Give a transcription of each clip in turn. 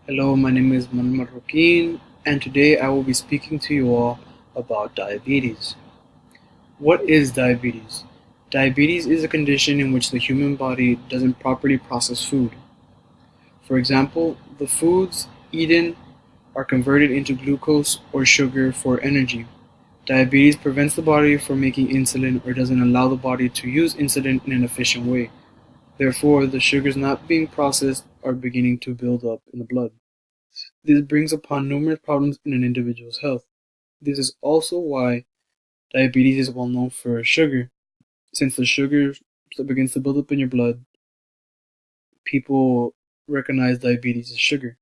Hello, my name is Manuel Marroquin, and today I will be speaking to you all about diabetes. What is diabetes? Diabetes is a condition in which the human body doesn't properly process food. For example, the foods eaten are converted into glucose or sugar for energy. Diabetes prevents the body from making insulin or doesn't allow the body to use insulin in an efficient way. Therefore, the sugars not being processed are beginning to build up in the blood. This brings upon numerous problems in an individual's health. This is also why diabetes is well known for sugar. Since the sugar begins to build up in your blood, people recognize diabetes as sugar.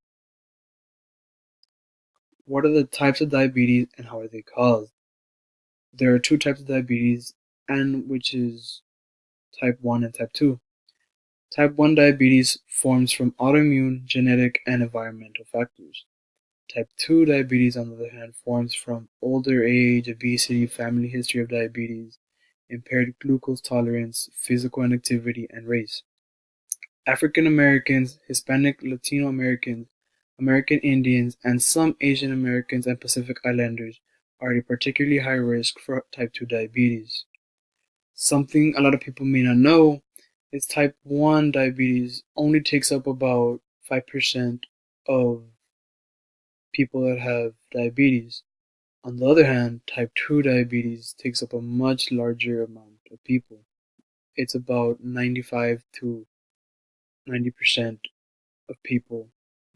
What are the types of diabetes and how are they caused? There are two types of diabetes, and which is type 1 and type 2. Type 1 diabetes forms from autoimmune, genetic, and environmental factors. Type 2 diabetes, on the other hand, forms from older age, obesity, family history of diabetes, impaired glucose tolerance, physical inactivity, and race. African Americans, Hispanic Latino Americans, American Indians, and some Asian Americans and Pacific Islanders are at a particularly high risk for type 2 diabetes. Something a lot of people may not know is type 1 diabetes only takes up about 5% of people that have diabetes. On the other hand, type 2 diabetes takes up a much larger amount of people. It's about 95 to 90% of people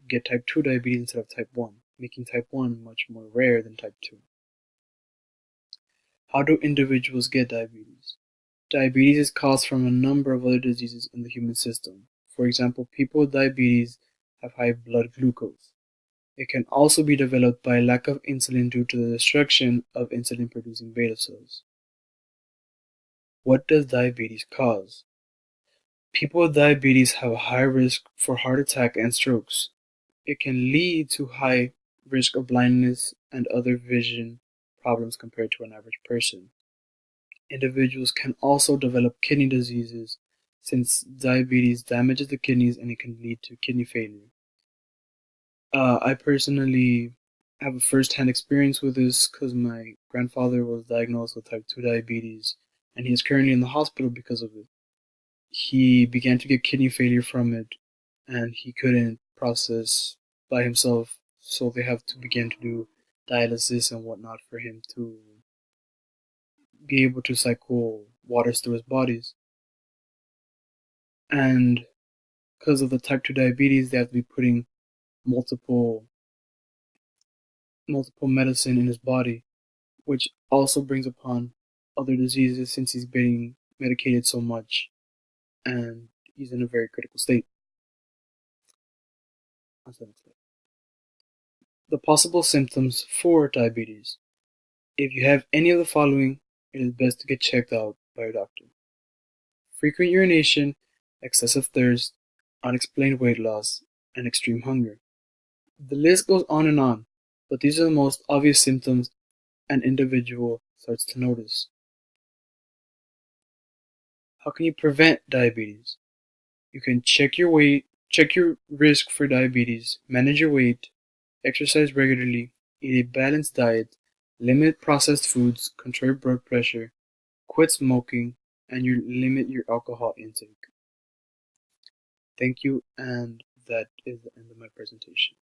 get type 2 diabetes instead of type 1, making type 1 much more rare than type 2. How do individuals get diabetes? Diabetes is caused from a number of other diseases in the human system. For example, people with diabetes have high blood glucose. It can also be developed by lack of insulin due to the destruction of insulin producing beta cells. What does diabetes cause? People with diabetes have a high risk for heart attack and strokes. It can lead to high risk of blindness and other vision problems compared to an average person. Individuals can also develop kidney diseases since diabetes damages the kidneys and it can lead to kidney failure. I personally have a first-hand experience with this because my grandfather was diagnosed with type 2 diabetes and he is currently in the hospital because of it. He began to get kidney failure from it and he couldn't process by himself, so they have to begin to do dialysis and whatnot for him to be able to cycle waters through his bodies. And because of the type 2 diabetes, they have to be putting multiple medicine in his body, which also brings upon other diseases since he's being medicated so much and he's in a very critical state. The possible symptoms for diabetes. If you have any of the following, it is best to get checked out by your doctor. Frequent urination, excessive thirst, unexplained weight loss, and extreme hunger. The list goes on, but these are the most obvious symptoms an individual starts to notice. How can you prevent diabetes? You can check your weight, check your risk for diabetes, manage your weight, exercise regularly, eat a balanced diet, limit processed foods, control your blood pressure, quit smoking, and you limit your alcohol intake. Thank you, and that is the end of my presentation.